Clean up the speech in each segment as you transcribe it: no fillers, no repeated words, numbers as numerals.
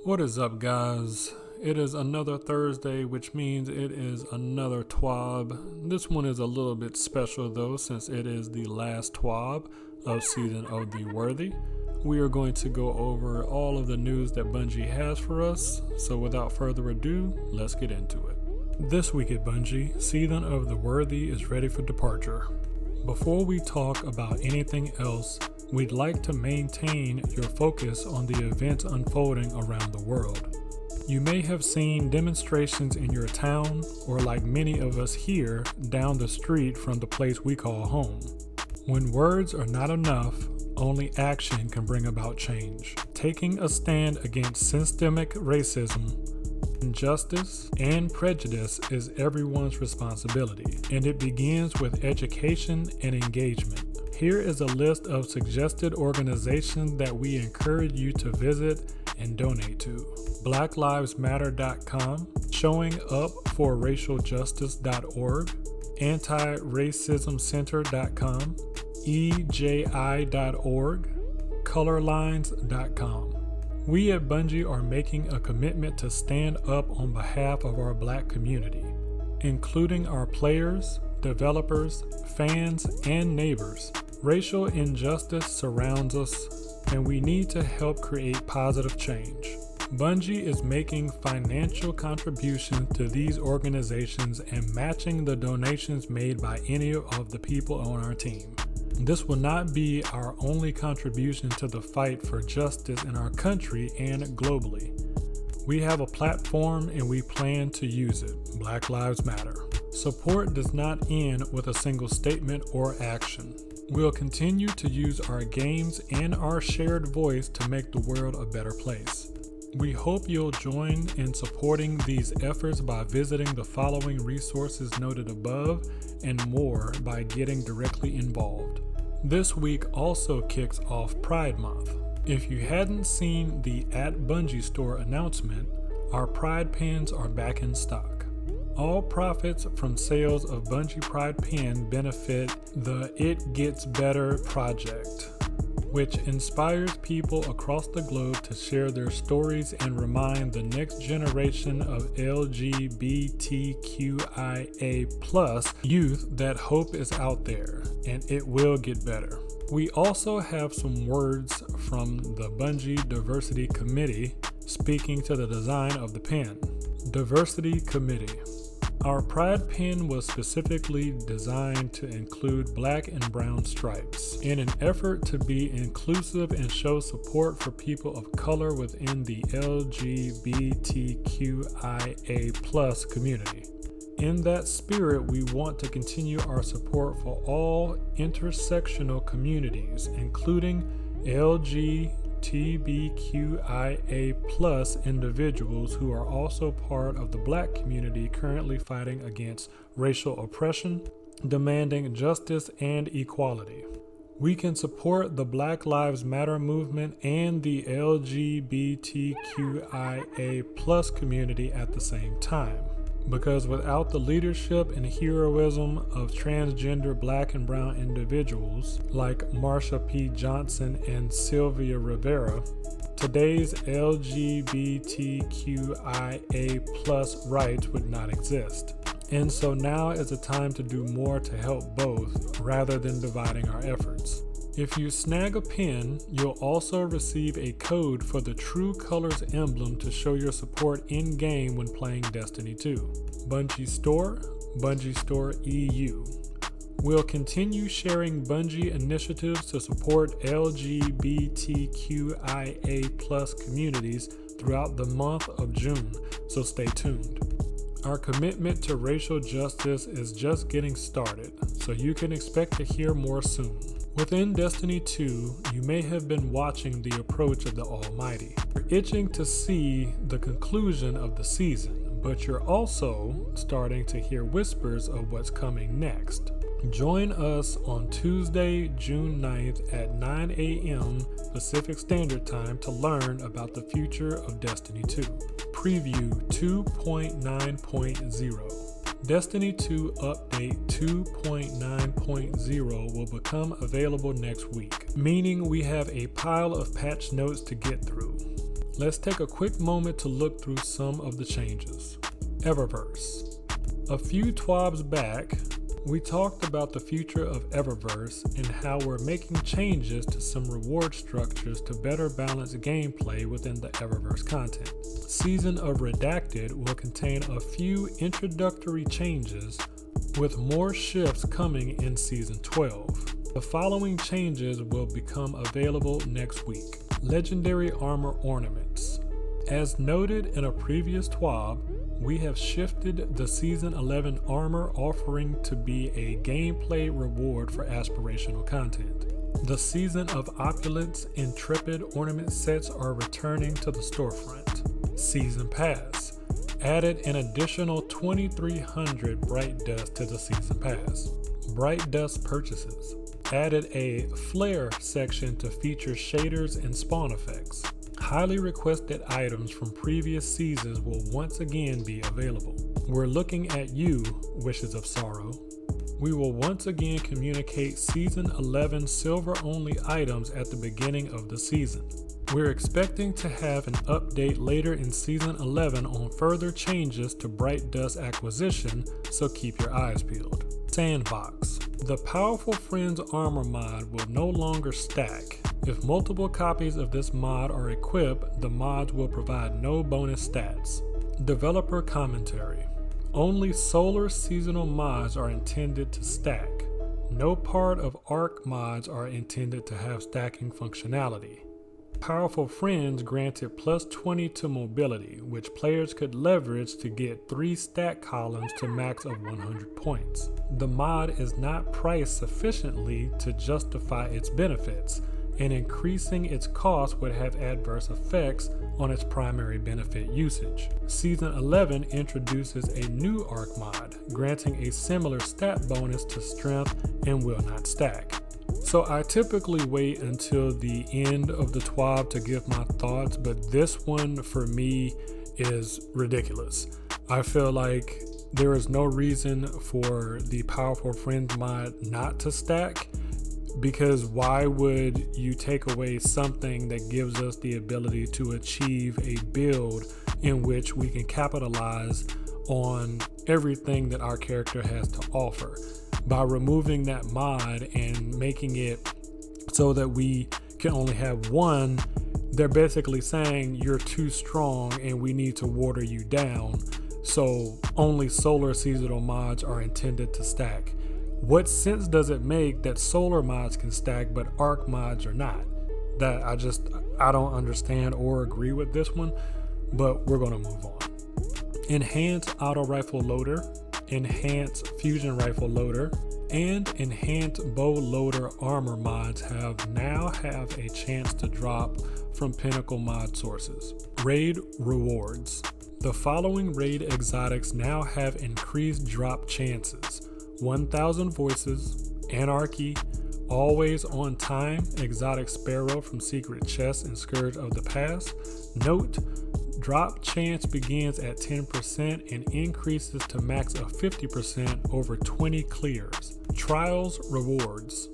What is up, guys? It is another Thursday, which means it is another TWAB. This one is a little bit special though, since it is the last TWAB of Season of the Worthy. We are going to go over all of the news that Bungie has for us, so without further ado, let's get into it. This week at Bungie, Season of the Worthy is ready for departure. Before we talk about anything else, we'd like to maintain your focus on the events unfolding around the world. You may have seen demonstrations in your town, or like many of us here, down the street from the place we call home. When words are not enough, only action can bring about change. Taking a stand against systemic racism, injustice, and prejudice is everyone's responsibility, and it begins with education and engagement. Here is a list of suggested organizations that we encourage you to visit and donate to. BlackLivesMatter.com, ShowingUpForRacialJustice.org, AntiRacismCenter.com, EJI.org, ColorLines.com. We at Bungie are making a commitment to stand up on behalf of our Black community, including our players, developers, fans, and neighbors. Racial injustice surrounds us, and we need to help create positive change. Bungie is making financial contributions to these organizations and matching the donations made by any of the people on our team. This will not be our only contribution to the fight for justice in our country and globally. We have a platform and we plan to use it. Black Lives Matter. Support does not end with a single statement or action. We'll continue to use our games and our shared voice to make the world a better place. We hope you'll join in supporting these efforts by visiting the following resources noted above and more by getting directly involved. This week also kicks off Pride Month. If you hadn't seen the @Bungie store announcement, our Pride pins are back in stock. All profits from sales of Bungie Pride Pin benefit the It Gets Better project, which inspires people across the globe to share their stories and remind the next generation of LGBTQIA+ youth that hope is out there and it will get better. We also have some words from the Bungie Diversity Committee speaking to the design of the pin. Diversity Committee. Our Pride pin was specifically designed to include black and brown stripes in an effort to be inclusive and show support for people of color within the LGBTQIA+ community. In that spirit, we want to continue our support for all intersectional communities, including LGBTQIA+ individuals who are also part of the Black community currently fighting against racial oppression, demanding justice and equality. We can support the Black Lives Matter movement and the LGBTQIA+ community at the same time. Because without the leadership and heroism of transgender Black and brown individuals like Marsha P. Johnson and Sylvia Rivera, today's LGBTQIA+ rights would not exist. And so now is the time to do more to help both rather than dividing our efforts. If you snag a pin, you'll also receive a code for the True Colors emblem to show your support in-game when playing Destiny 2. Bungie Store, Bungie Store EU. We'll continue sharing Bungie initiatives to support LGBTQIA+ communities throughout the month of June, so stay tuned. Our commitment to racial justice is just getting started, so you can expect to hear more soon. Within Destiny 2, you may have been watching the approach of the Almighty. You're itching to see the conclusion of the season, but you're also starting to hear whispers of what's coming next. Join us on Tuesday, June 9th at 9 a.m. Pacific Standard Time to learn about the future of Destiny 2. Preview 2.9.0. Destiny 2 Update 2.9.0 will become available next week, meaning we have a pile of patch notes to get through. let's take a quick moment to look through some of the changes. Eververse. A few TWABs back, we talked about the future of Eververse and how we're making changes to some reward structures to better balance gameplay within the Eververse content. Season of Redacted will contain a few introductory changes, with more shifts coming in Season 12. The following changes will become available next week. Legendary Armor Ornaments. As noted in a previous TWAB, we have shifted the Season 11 armor offering to be a gameplay reward for aspirational content. The Season of Opulence Intrepid ornament sets are returning to the storefront. Season Pass. Added an additional 2,300 Bright Dust to the Season Pass. Bright Dust purchases. Added a Flare section to feature shaders and spawn effects. Highly requested items from previous seasons will once again be available. We're looking at you, Wishes of Sorrow. We will once again communicate Season 11 silver-only items at the beginning of the season. We're expecting to have an update later in Season 11 on further changes to Bright Dust acquisition, so keep your eyes peeled. Sandbox. The Powerful Friends armor mod will no longer stack. If multiple copies of this mod are equipped, the mods will provide no bonus stats. Developer commentary. Only solar seasonal mods are intended to stack. No part of ARC mods are intended to have stacking functionality. Powerful Friends granted plus 20 to mobility, which players could leverage to get 3 stack columns to max of 100 points. The mod is not priced sufficiently to justify its benefits, and increasing its cost would have adverse effects on its primary benefit usage. Season 11 introduces a new ARC mod, granting a similar stat bonus to strength and will not stack. So I typically wait until the end of the TWAB to give my thoughts, but this one for me is ridiculous. I feel like there is no reason for the Powerful Friends mod not to stack, because why would you take away something that gives us the ability to achieve a build in which we can capitalize on everything that our character has to offer? By removing that mod and making it so that we can only have one, they're basically saying you're too strong and we need to water you down. So only solar seasonal mods are intended to stack. What sense does it make that solar mods can stack but ARC mods are not? That I don't understand or agree with this one, but we're gonna move on. Enhanced auto rifle loader, enhanced fusion rifle loader, and enhanced bow loader armor mods now have a chance to drop from Pinnacle mod sources. Raid rewards. The following raid exotics now have increased drop chances: 1,000 Voices, Anarchy, Always on Time, Exotic Sparrow from Secret Chest and Scourge of the Past. Note, drop chance begins at 10% and increases to max of 50% over 20 clears. Trials rewards.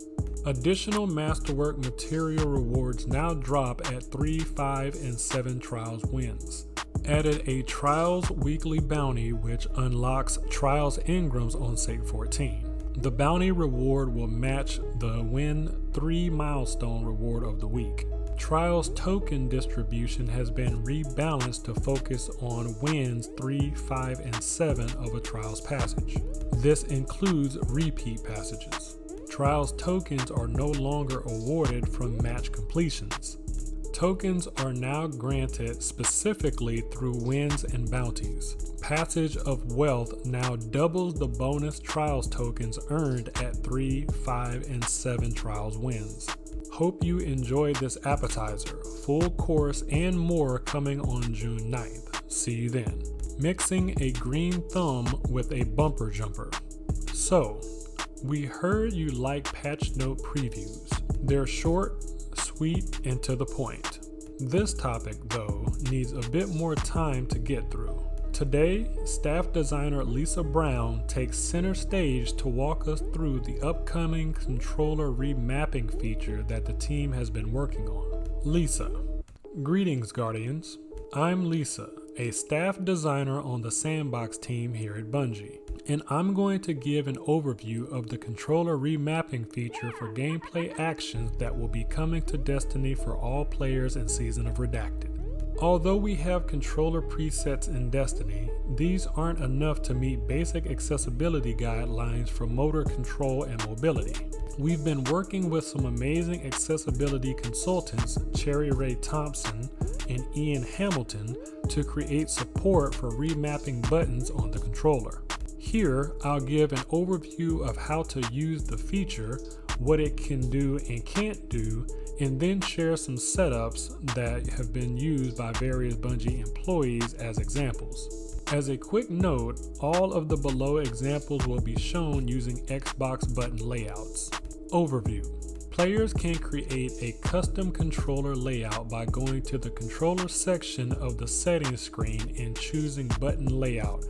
Additional masterwork material rewards now drop at 3, 5, and 7 trials wins. Added a Trials weekly bounty which unlocks Trials engrams on Sate 14. The bounty reward will match the Win 3 milestone reward of the week. Trials token distribution has been rebalanced to focus on wins 3, 5, and 7 of a Trials passage. This includes repeat passages. Trials tokens are no longer awarded from match completions. Tokens are now granted specifically through wins and bounties. Passage of Wealth now doubles the bonus Trials tokens earned at 3, 5, and 7 Trials wins. Hope you enjoyed this appetizer. Full course and more coming on June 9th. See you then. Mixing a green thumb with a bumper jumper. So, we heard you like patch note previews. They're short, sweet, and to the point. This topic, though, needs a bit more time to get through. Today, staff designer Lisa Brown takes center stage to walk us through the upcoming controller remapping feature that the team has been working on. Lisa. Greetings, Guardians. I'm Lisa, a staff designer on the Sandbox team here at Bungie, and I'm going to give an overview of the controller remapping feature for gameplay actions that will be coming to Destiny for all players in Season of Redacted. Although we have controller presets in Destiny, these aren't enough to meet basic accessibility guidelines for motor control and mobility. We've been working with some amazing accessibility consultants, Cherry Ray Thompson and Ian Hamilton, to create support for remapping buttons on the controller. Here, I'll give an overview of how to use the feature, what it can do and can't do, and then share some setups that have been used by various Bungie employees as examples. As a quick note, all of the below examples will be shown using Xbox button layouts. Overview. Players can create a custom controller layout by going to the controller section of the settings screen and choosing button layout.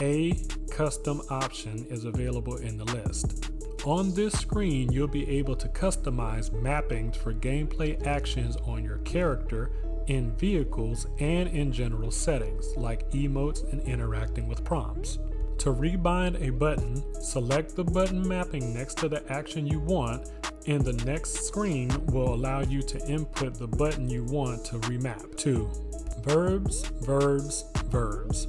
A custom option is available in the list. On this screen, you'll be able to customize mappings for gameplay actions on your character, in vehicles, and in general settings like emotes and interacting with prompts. To rebind a button, select the button mapping next to the action you want, and the next screen will allow you to input the button you want to remap to. Verbs, verbs, verbs.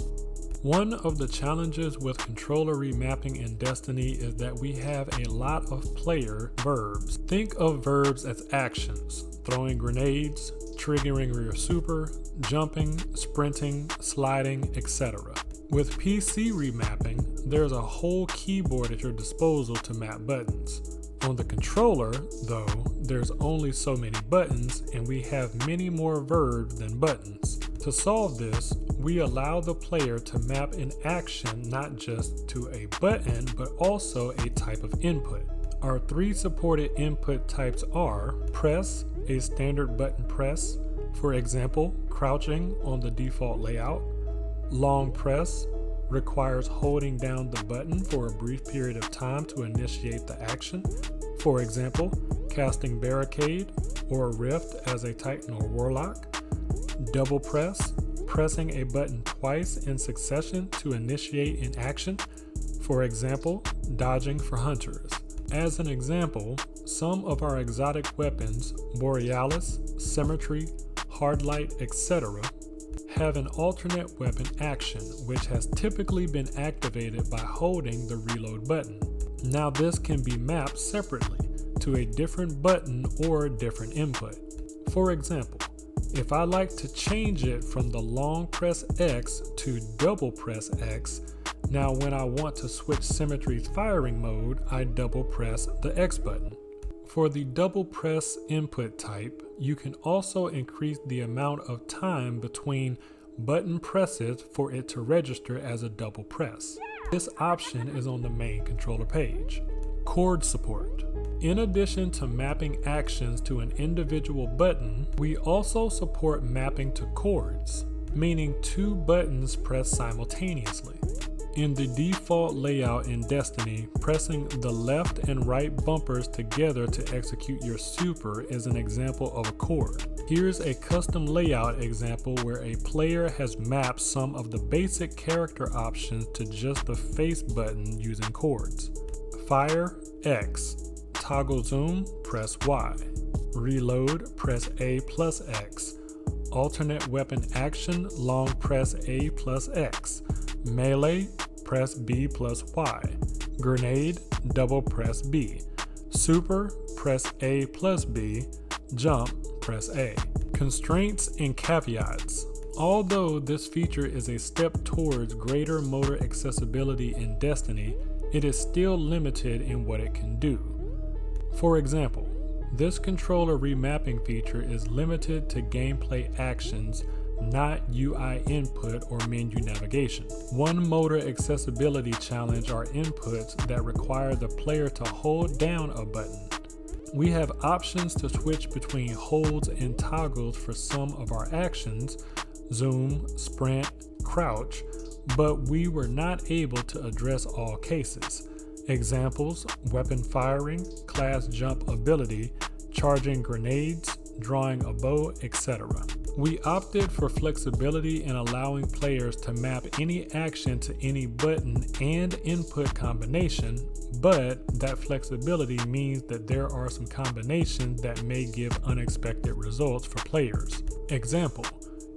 One of the challenges with controller remapping in Destiny is that we have a lot of player verbs. Think of verbs as actions: throwing grenades, triggering your super, jumping, sprinting, sliding, etc. With PC remapping, there's a whole keyboard at your disposal to map buttons. On the controller, though, there's only so many buttons, and we have many more verbs than buttons. To solve this, we allow the player to map an action not just to a button, but also a type of input. Our three supported input types are press, a standard button press, for example, crouching on the default layout. Long press requires holding down the button for a brief period of time to initiate the action. For example, casting barricade or rift as a Titan or Warlock. Double press, pressing a button twice in succession to initiate an action. For example, dodging for hunters. As an example, some of our exotic weapons, Borealis, Symmetry, Hardlight, etc., have an alternate weapon action, which has typically been activated by holding the reload button. Now this can be mapped separately to a different button or different input. For example, if I like to change it from the long press X to double press X, now when I want to switch Symmetry's firing mode, I double press the X button. For the double press input type, you can also increase the amount of time between button presses for it to register as a double press. This option is on the main controller page. Chord support. In addition to mapping actions to an individual button, we also support mapping to chords, meaning two buttons pressed simultaneously. In the default layout in Destiny, pressing the left and right bumpers together to execute your super is an example of a chord. Here's a custom layout example where a player has mapped some of the basic character options to just the face button using chords. Fire, X. Toggle zoom, press Y. Reload, press A plus X. Alternate weapon action, long press A plus X. Melee, press B plus Y. Grenade, double press B. Super, press A plus B. Jump, press A. Constraints and caveats. Although this feature is a step towards greater motor accessibility in Destiny, it is still limited in what it can do. For example, this controller remapping feature is limited to gameplay actions, not UI input or menu navigation. One motor accessibility challenge are inputs that require the player to hold down a button. We have options to switch between holds and toggles for some of our actions, zoom, sprint, crouch, but we were not able to address all cases. Examples: weapon firing, class jump ability, charging grenades, drawing a bow, etc. We opted for flexibility in allowing players to map any action to any button and input combination, but that flexibility means that there are some combinations that may give unexpected results for players. Example,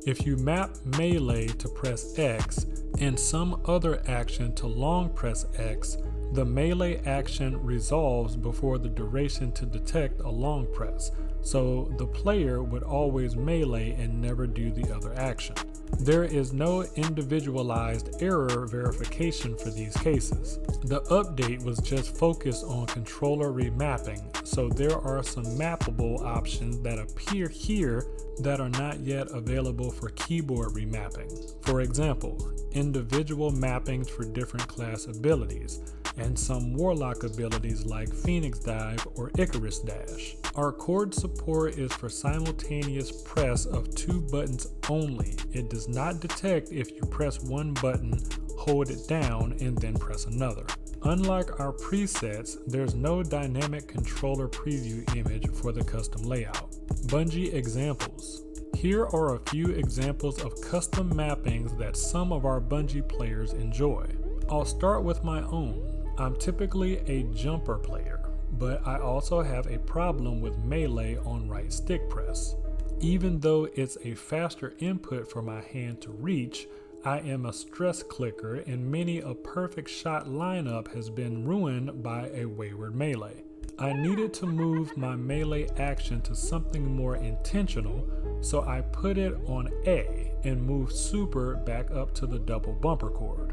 if you map melee to press X and some other action to long press X, the melee action resolves before the duration to detect a long press, so the player would always melee and never do the other action. There is no individualized error verification for these cases. The update was just focused on controller remapping, so there are some mappable options that appear here that are not yet available for keyboard remapping. For example, individual mappings for different class abilities, and some Warlock abilities like Phoenix Dive or Icarus Dash. Our chord support is for simultaneous press of 2 buttons only. It does not detect if you press one button, hold it down, and then press another. Unlike our presets, there's no dynamic controller preview image for the custom layout. Bungie examples. Here are a few examples of custom mappings that some of our Bungie players enjoy. I'll start with my own. I'm typically a jumper player, but I also have a problem with melee on right stick press. Even though it's a faster input for my hand to reach, I am a stress clicker and many a perfect shot lineup has been ruined by a wayward melee. I needed to move my melee action to something more intentional, so I put it on A and moved super back up to the double bumper chord.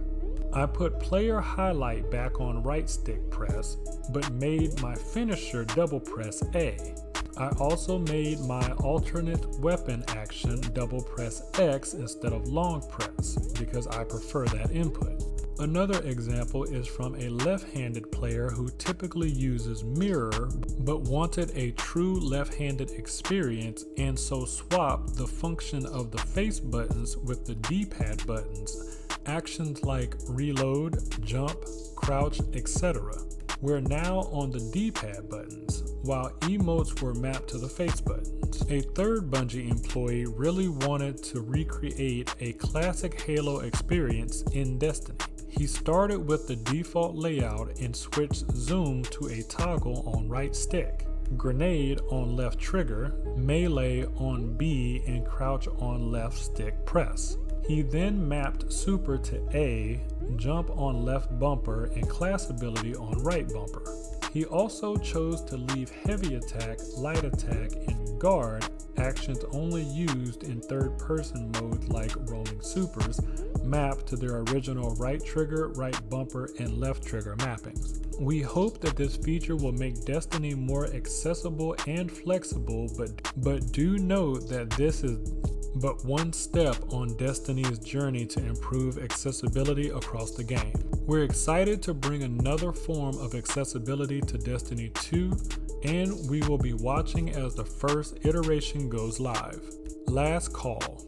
I put player highlight back on right stick press, but made my finisher double press A. I also made my alternate weapon action double press X instead of long press, because I prefer that input. Another example is from a left-handed player who typically uses mirror, but wanted a true left-handed experience and so swapped the function of the face buttons with the D-pad buttons. Actions like reload, jump, crouch, etc. We're now on the D-pad buttons, while emotes were mapped to the face buttons. A third Bungie employee really wanted to recreate a classic Halo experience in Destiny. He started with the default layout and switched zoom to a toggle on right stick, grenade on left trigger, melee on B, and crouch on left stick press. He then mapped super to A, jump on left bumper, and class ability on right bumper. He also chose to leave heavy attack, light attack, and guard actions only used in third-person modes like rolling supers, mapped to their original right trigger, right bumper, and left trigger mappings. We hope that this feature will make Destiny more accessible and flexible, but do note that this is but one step on Destiny's journey to improve accessibility across the game. We're excited to bring another form of accessibility to Destiny 2, and we will be watching as the first iteration goes live. Last call.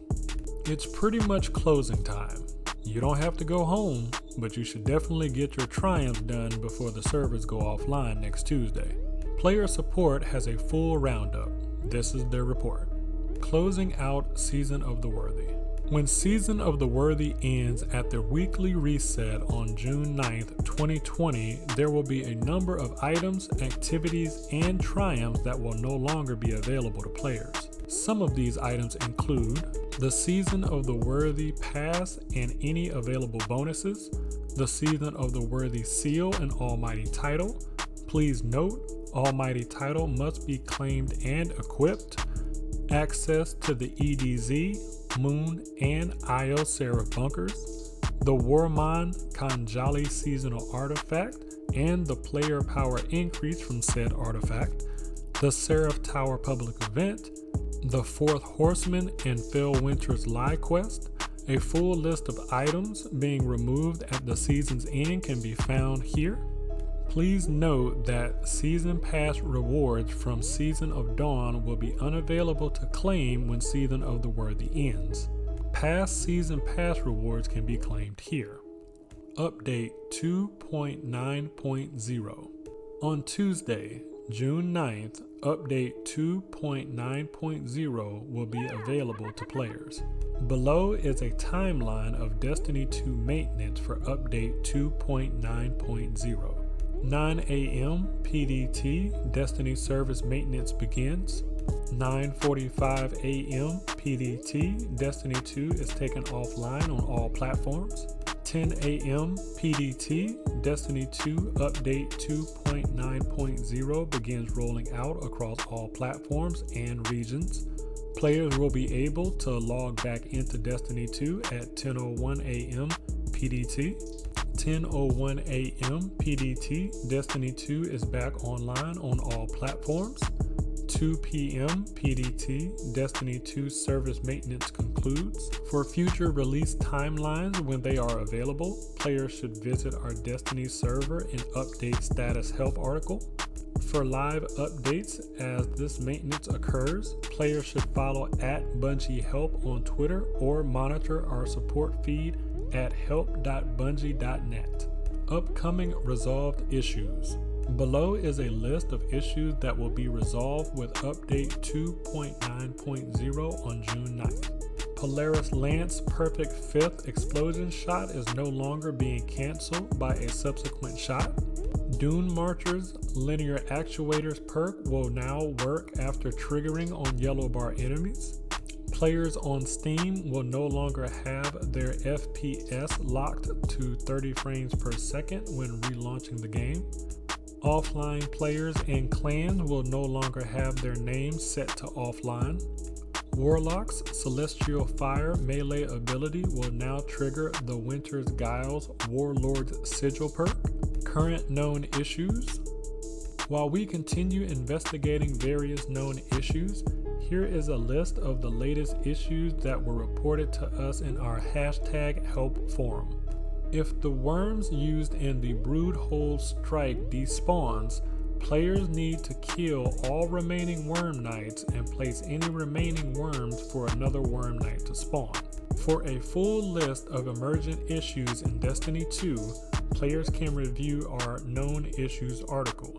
It's pretty much closing time. You don't have to go home, but you should definitely get your triumphs done before the servers go offline next Tuesday. Player support has a full roundup. This is their report. Closing out Season of the Worthy. When Season of the Worthy ends at their weekly reset on June 9th, 2020, there will be a number of items, activities, and triumphs that will no longer be available to players. Some of these items include the Season of the Worthy Pass and any available bonuses, the Season of the Worthy Seal and Almighty Title. Please note, Almighty Title must be claimed and equipped. Access to the EDZ, Moon, and Io Seraph bunkers, the Warman Kanjali seasonal artifact, and the player power increase from said artifact, the Seraph Tower public event, the Fourth Horseman and Phil Winter's Lie quest. A full list of items being removed at the season's end can be found here. Please note that Season Pass rewards from Season of Dawn will be unavailable to claim when Season of the Worthy ends. Past Season Pass rewards can be claimed here. Update 2.9.0. On Tuesday, June 9th, Update 2.9.0 will be available to players. Below is a timeline of Destiny 2 maintenance for Update 2.9.0. 9 a.m. PDT, Destiny Service Maintenance begins. 9:45 a.m. PDT, Destiny 2 is taken offline on all platforms. 10 a.m. PDT, Destiny 2 Update 2.9.0 begins rolling out across all platforms and regions. Players will be able to log back into Destiny 2 at 10:01 a.m. PDT. 10:01 a.m. PDT, Destiny 2 is back online on all platforms. 2 p.m. PDT, Destiny 2 service maintenance concludes. For future release timelines when they are available, players should visit our Destiny server and update status help article. For live updates as this maintenance occurs, players should follow @Bungie Help on Twitter or monitor our support feed at help.bungie.net. Upcoming resolved issues. Below is a list of issues that will be resolved with Update 2.9.0 on June 9th. Polaris Lance Perfect 5th explosion shot is no longer being cancelled by a subsequent shot. Dune Marcher's linear actuators perk will now work after triggering on yellow bar enemies. Players on Steam will no longer have their FPS locked to 30 frames per second when relaunching the game. Offline players and clans will no longer have their names set to offline. Warlock's Celestial Fire melee ability will now trigger the Winter's Guile's Warlord's Sigil perk. Current known issues. While we continue investigating various known issues, here is a list of the latest issues that were reported to us in our #help forum. If the worms used in the Broodhole Strike despawns, players need to kill all remaining worm knights and place any remaining worms for another worm knight to spawn. For a full list of emergent issues in Destiny 2, players can review our known issues article.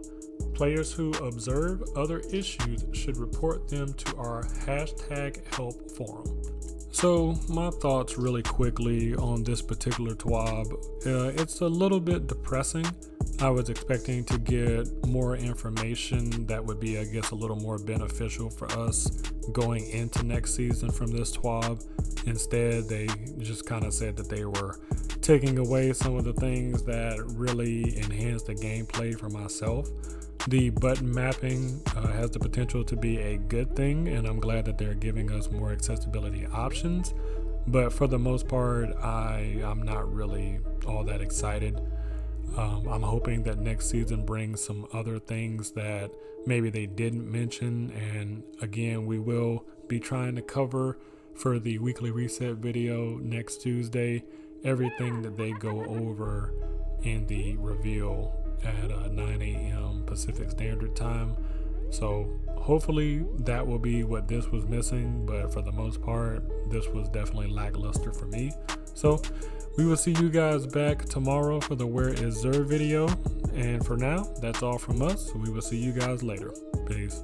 Players who observe other issues should report them to our #help forum. So my thoughts really quickly on this particular TWAB. It's a little bit depressing. I was expecting to get more information that would be, I guess, a little more beneficial for us going into next season from this TWAB. Instead, they just kind of said that they were taking away some of the things that really enhance the gameplay for myself. The button mapping has the potential to be a good thing, and I'm glad that they're giving us more accessibility options. But for the most part, I'm not really all that excited. I'm hoping that next season brings some other things that maybe they didn't mention. And again, we will be trying to cover for the weekly reset video next Tuesday everything that they go over in the reveal at 9 a.m. Pacific Standard Time. So hopefully that will be what this was missing, but for the most part, this was definitely lackluster for me. So we will see you guys back tomorrow for the Where Is Zer video. And for now, that's all from us. We will see you guys later. Peace.